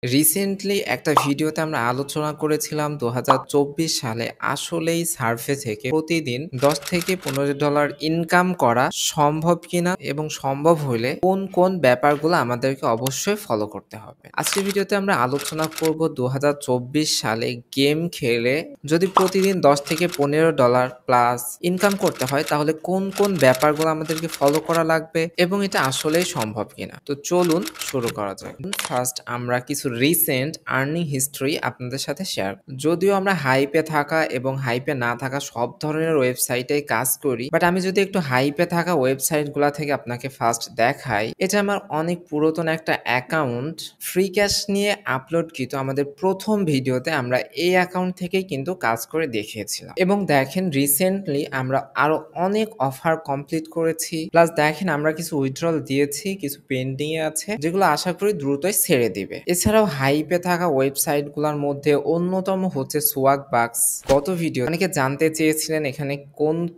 Recently একটা ভিডিওতে আমরা আলোচনা করেছিলাম ২০২৪ সালে আসলেই সার্ফে থেকে প্রতিদিন $10 থেকে $15 ইনকাম করা সম্ভব কিনা এবং সম্ভব হলে কোন ব্যাপারগুলো আমাদেরকে অবশ্যই ফলো করতে হবে। আজকের ভিডিওতে আমরা আলোচনা করব ২০২৪ সালে গেম খেলে যদি প্রতিদিন $10 থেকে $15 প্লাস ইনকাম করতে হয় তাহলে কোন ব্যাপারগুলো আমাদেরকে ফলো করা লাগবে এবং এটা আসলেই সম্ভব কিনা। তো চলুন শুরু করা যাক। ফার্স্ট আমরা কিছু রিসেন্ট আর্নিং হিস্ট্রি আপনাদের সাথে শেয়ার। যদিও আমরা হাইপে থাকা এবং হাইপে না থাকা সব ধরনের ওয়েবসাইটে কাজ করি, বাট আমি যদি একটু হাইপে থাকা ওয়েবসাইটগুলো থেকে আপনাকে ফার্স্ট দেখাই, এটা আমার অনেক পুরাতন একটা অ্যাকাউন্ট ফ্রি ক্যাশ নিয়ে আপলোডকৃত আমাদের প্রথম ভিডিওতে আমরা এই অ্যাকাউন্ট থেকেই কিন্তু কাজ করে দেখিয়েছিলাম এবং দেখেন রিসেন্টলি আমরা আরো অনেক অফার কমপ্লিট করেছি, প্লাস দেখেন আমরা কিছু উইথড্রল দিয়েছি, কিছু পেন্ডিং এ আছে যেগুলো আশা করি দ্রুতই ছেড়ে দিবে। এছাড়াও হাইপে থাকা ওয়েবসাইটগুলোর মধ্যে অন্যতম হচ্ছে সোয়াগ বাক্স। গত ভিডিও অনেকে জানতে চেয়েছিলেন এখানে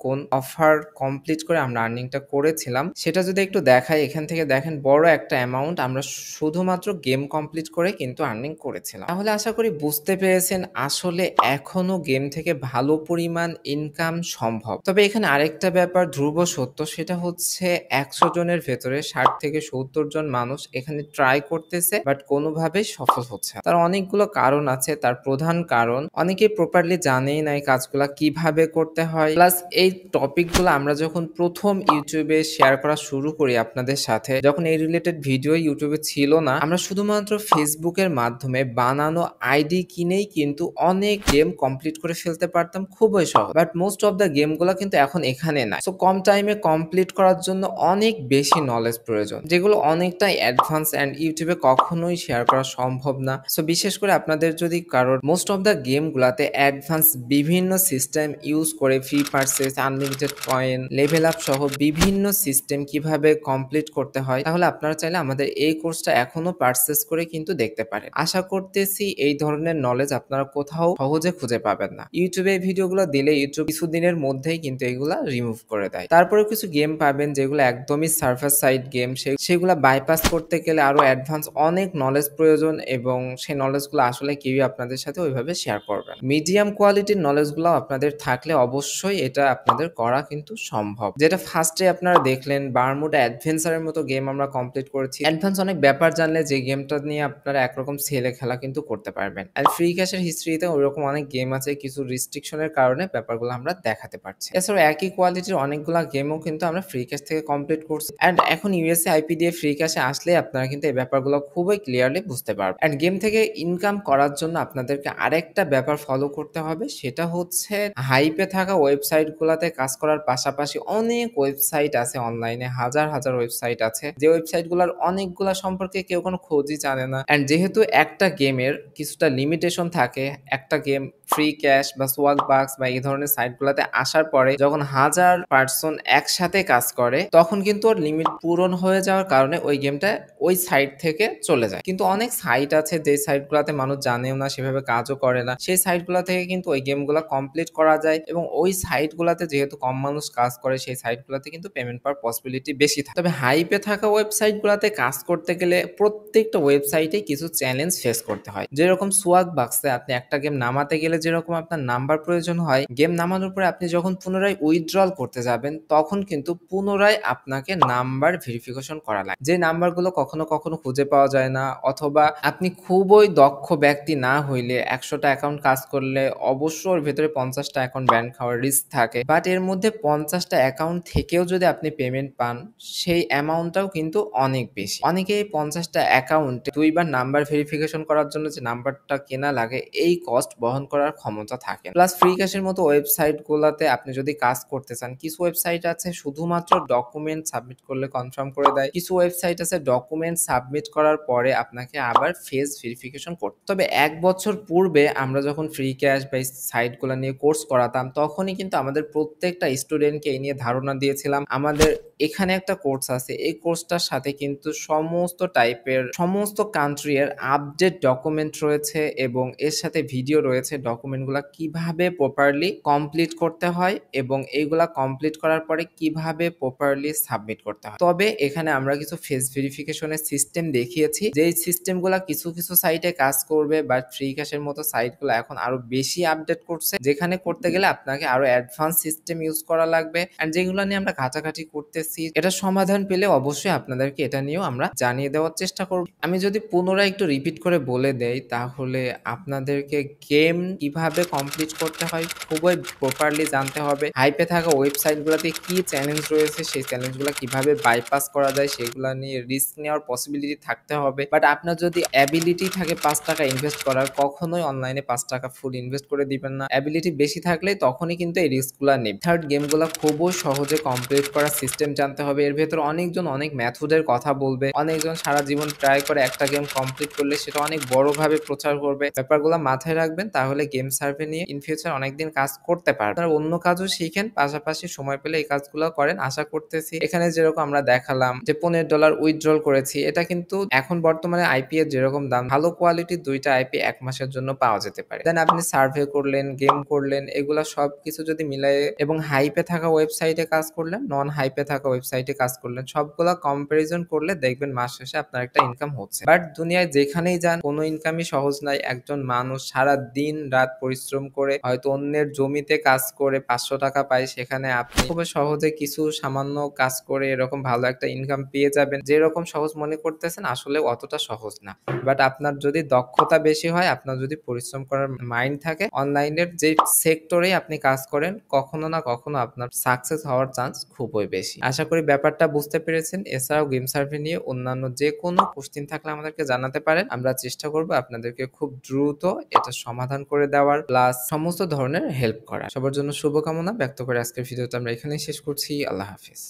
কোন অফার কমপ্লিট করে আমরা আর্নিংটা করেছিলাম, সেটা যদি একটু দেখাই, এখান থেকে দেখেন বড় একটা অ্যামাউন্ট আমরা শুধুমাত্র গেম কমপ্লিট করে কিন্তু আর্নিং করেছিলাম। তাহলে আশা করি বুঝতে পেরেছেন আসলে এখনো গেম থেকে ভালো পরিমাণ ইনকাম সম্ভব। তবে এখানে আরেকটা ব্যাপার ধ্রুব সত্য, সেটা হচ্ছে ১০০ জনের ভেতরে ৬০ থেকে ৭০ জন মানুষ এখানে ট্রাই করতেছে বাট কোনোভাবেই সফল হচ্ছে না। তার অনেকগুলো কারণ আছে। তার প্রধান কারণ অনেকেই প্রপারলি জানেই না এই কাজগুলা কিভাবে করতে হয়। প্লাস এই টপিকগুলো আমরা যখন প্রথম ইউটিউবে শেয়ার করা শুরু করি আপনাদের সাথে, যখন এই রিলেটেড ভিডিও ইউটিউবে ছিল না, আমরা শুধুমাত্র ফেসবুকের মাধ্যমে বানানো আইডি কিনেই কিন্তু অনেক গেম কমপ্লিট করে ফেলতে পারতাম খুবই সহজ। বাট মোস্ট অফ দ্য গেমগুলো কিন্তু এখন এখানে নাই। সো কম টাইমে কমপ্লিট করার জন্য অনেক বেশি নলেজ প্রয়োজন, যেগুলো অনেকটাই অ্যাডভান্স অ্যান্ড ইউটিউবে কখনোই শেয়ার করা সম্ভব না। সো বিশেষ করে আপনাদের যদি কারোর মোস্ট অফ দ্য গেমগুলাতে অ্যাডভান্স বিভিন্ন সিস্টেম ইউজ করে free purchase, unlimited coin, level up সহ বিভিন্ন সিস্টেম কিভাবে কমপ্লিট করতে হয়, তাহলে আপনারা চাইলে আমাদের এই কোর্সটা এখনো পারচেজ করে কিন্তু দেখতে পারেন। আশা করতেছি এই ধরনের নলেজ আপনারা কোথাও সহজে খুঁজে পাবেন না। ইউটিউবে এই ভিডিওগুলো দিলে ইউটিউব কিছুদিনের মধ্যেই কিন্তু এগুলা রিমুভ করে দেয়। তারপরে কিছু গেম পাবেন যেগুলো একদমই সার্ফেস সাইড গেম, সেগুলা বাইপাস করতে গেলে আরো অ্যাডভান্স অনেক নলেজ প্রয়োজন এবং সেই নলেজগুলো আসলে কেউই আপনাদের সাথে ওইভাবে শেয়ার করবে না। মিডিয়াম কোয়ালিটির নলেজগুলো আপনাদের থাকলে অবশ্যই এটা আপনাদের করা কিন্তু সম্ভব। যেটা ফার্স্টে আপনারা দেখলেন বারমুডা অ্যাডভেঞ্চারের মতো গেম আমরা কমপ্লিট করেছি। অ্যাডভান্স অনেক ব্যাপার জানলে যে গেমটা নিয়ে আপনারা একরকম ছেলে খেলা কিন্তু করতে পারবেন। আর ফ্রি ক্যাশের হিস্ট্রিতে ওইরকম অনেক গেম আছে, কিছু রিস্ট্রিকশনের কারণে ব্যাপারগুলো আমরা দেখাতে পারছি। এছাড়াও একই কোয়ালিটির অনেকগুলা গেমও কিন্তু আমরা ফ্রি ক্যাশ থেকে কমপ্লিট করছি। অ্যান্ড এখন ইউএসএ আইপি দিয়ে ফ্রি ক্যাশে আসলে আপনারা কিন্তু এই ব্যাপারগুলো খুবই ক্লিয়ারলি বুঝতে পারবেন। অ্যান্ড গেম থেকে ইনকাম করার জন্য আপনাদেরকে আরেকটা ব্যাপার ফলো করতে হবে, সেটা হচ্ছে হাইপে থাকা ওয়েবসাইটগুলোতে কাজ করার পাশাপাশি অনেক ওয়েবসাইট আছে অনলাইনে, হাজার হাজার ওয়েবসাইট আছে যে ওয়েবসাইটগুলোর অনেকগুলা সম্পর্কে কেউ কোনো খোঁজই জানে না। অ্যান্ড যেহেতু একটা গেমের কিছুটা লিমিটেশন থাকে, একটা গেম ফ্রি ক্যাশ বা সোয়াগ বাক্স বা এই ধরনের সাইটগুলোতে আসার পরে যখন হাজার পার্সন একসাথে কাজ করে তখন কিন্তু ওর লিমিট পূরণ হয়ে যাওয়ার কারণে ওই গেমটা ওই সাইট থেকে চলে যায়। কিন্তু অনেক সাইট আছে যে সাইটগুলোতে মানুষ জানেও না, সেভাবে কাজও করে না, সেই সাইটগুলো থেকে কিন্তু ওই গেমগুলো কমপ্লিট করা যায় এবং ওই সাইটগুলোতে যেহেতু কম মানুষ কাজ করে সেই সাইটগুলোতে কিন্তু পেমেন্ট পাওয়ার পসিবিলিটি বেশি থাকে। তবে হাইপে থাকা ওয়েবসাইটগুলোতে কাজ করতে গেলে প্রত্যেকটা ওয়েবসাইটে কিছু চ্যালেঞ্জ ফেস করতে হয়। যেরকম সোয়াগ বাক্সে আপনি একটা গেম নামাতে গেলে যেরকম আপনার নাম্বার প্রয়োজন হয়, গেম নামানোর পরে আপনি যখন পুনরায় উইথড্রল করতে যাবেন তখন কিন্তু পুনরায় আপনাকে নাম্বার ভেরিফিকেশন করা লাগে, যে নাম্বারগুলো কখনো কখনো খুঁজে পাওয়া যায় না, অথবা আপনি খুবই দক্ষ ব্যক্তি না হইলে ১০০টা অ্যাকাউন্ট কাজ করলে অবশ্য ওর ভেতরে ৫০টা অ্যাকাউন্ট ব্যান খাওয়ার রিস্ক থাকে। বাট এর মধ্যে ৫০টা অ্যাকাউন্ট থেকেও যদি আপনি পেমেন্ট পান সেই অ্যামাউন্টটাও কিন্তু অনেক বেশি। অনেকে এই ৫০টা অ্যাকাউন্টে ২ বার নাম্বার ভেরিফিকেশন করার জন্য যে নাম্বারটা কেনা লাগে এই কস্ট বহন করার ক্ষমতা থাকে। প্লাস ফ্রি ক্যাশের মতো ওয়েবসাইটগুলোতে আপনি যদি কাজ করতে চান, কিছু ওয়েবসাইট আছে শুধুমাত্র ডকুমেন্ট সাবমিট করলে কনফার্ম করে দেয়, কিছু ওয়েবসাইট আছে ডকুমেন্ট সাবমিট করার পরে আপনাকে আবার ফেস ভেরিফিকেশন করতে। তবে ১ বছর পূর্বে আমরা যখন ফ্রি ক্যাশ বা সাইটগুলো নিয়ে কোর্স করাতাম তখনই কিন্তু আমাদের প্রত্যেকটা স্টুডেন্টকে এই নিয়ে ধারণা দিয়েছিলাম আমাদের এখানে একটা কোর্স আছে, এই কোর্সটার সাথে কিন্তু সমস্ত টাইপের সমস্ত কান্ট্রি এর আপডেট ডকুমেন্ট রয়েছে এবং এর সাথে ভিডিও রয়েছে ডকুমেন্টগুলো কিভাবে প্রপারলি কমপ্লিট করতে হয় এবং এইগুলা কমপ্লিট করার পরে কিভাবে প্রপারলি সাবমিট করতে হয়। তবে এখানে আমরা কিছু ফেস ভেরিফিকেশনের সিস্টেম দেখিয়েছি, যেই সিস্টেমগুলো গেমগুলা কিছু, কিছু সাইটে কাজ করবে বাট ফ্রি ক্যাশের মতো সাইটগুলো এখন আরো বেশি আপডেট করছে। যেখানে করতে গেলে আপনাকে আরো অ্যাডভান্স সিস্টেম ইউজ করা লাগবে। অ্যান্ড যেগুলো নিয়ে আমরা ঘাটাঘাটি করতেছি, এটার সমাধান পেলে অবশ্যই আপনাদেরকে এটা নিয়েও আমরা জানিয়ে দেওয়ার চেষ্টা করব। আমি যদি পুনরায় একটু রিপিট করে বলে দেই, তাহলে আপনাদেরকে গেম কিভাবে কমপ্লিট করতে হয় খুবই প্রপারলি জানতে হবে। হাইপে থাকা ওয়েবসাইটগুলোতে কি চ্যালেঞ্জ রয়েছে, সেই চ্যালেঞ্জগুলো কিভাবে বাইপাস করা যায় সেগুলা নিয়ে রিস্ক নেওয়ার পসিবিলিটি থাকতে হবে। বাট আপনার যদি অ্যাবিলিটি থাকে ৳৫ ইনভেস্ট করার, কখনোই অনলাইনে ৳৫ ফুল ইনভেস্ট করে দিবেন না। অ্যাবিলিটি বেশি থাকলে তখনই কিন্তু এই রিস্কগুলা নিবেন। থার্ড, গেমগুলা খুবই সহজে কমপ্লিট করার সিস্টেম জানতে হবে। এর ভেতর অনেকজন অনেক মেথডের কথা বলবে। অনেকজন সারা জীবন ট্রাই করে একটা গেম কমপ্লিট করলে সেটা অনেক বড়ভাবে প্রচার করবে। ব্যাপারগুলো মাথায় রাখবেন, তাহলে গেম সার্ভে নিয়ে ইন ফিউচার অনেকদিন কাজ করতে পারবেন। আপনারা অন্য কাজও শিখেন, পাশাপাশি সময় পেলে এই কাজগুলো করেন। আশা করতেছি এখানে যেরকম আমরা দেখালাম যে $15 উইথড্রল করেছি, এটা কিন্তু এখন বর্তমানে আইপি এর যেরকম দাম, ভালো কোয়ালিটির ২ টা আইপি ১ মাসের জন্য পাওয়া যেতে পারে। দেন আপনি সার্ভে করলেন, গেম করলেন, এগুলা সবকিছু যদি মিলায়ে এবং হাইপে থাকা ওয়েবসাইটে কাজ করলেন, নন হাইপে থাকা ওয়েবসাইটে কাজ করলেন, সবগুলা কম্পারিজন করলে দেখবেন মাস শেষে আপনার একটা ইনকাম হচ্ছে। বাট দুনিয়ায় যেখানেই যান কোনো ইনকামই সহজ নাই। একজন মানুষ সারা দিন রাত পরিশ্রম করে হয়তো অন্যের জমিতে কাজ করে ৳৫০০ পায়, সেখানে আপনি খুব সহজে কিছু সামান্য কাজ করে এরকম ভালো একটা ইনকাম পেয়ে যাবেন। যেরকম সহজ মনে করতেছেন আসলে অতটা সহজ না। বাট আপনার যদি দক্ষতা বেশি হয়, আপনার যদি পরিশ্রম করার মাইন্ড থাকে, অনলাইনের যে সেক্টরেই আপনি কাজ করেন কখনো না কখনো আপনার সাকসেস হওয়ার চান্স খুবই বেশি। আশা করি ব্যাপারটা বুঝতে পেরেছেন। এছাড়াও গেম সার্ভে নিয়ে অন্যান্য যেকোনো কোশ্চেন থাকলে আমাদেরকে জানাতে পারেন। আমরা চেষ্টা করব আপনাদেরকে খুব দ্রুত এটা সমাধান করে দেওয়ার, প্লাস সমস্ত ধরনের হেল্প করার। সবার জন্য শুভকামনা ব্যক্ত করে আজকের ভিডিওটা আমরা এখানেই শেষ করছি। আল্লাহ হাফেজ।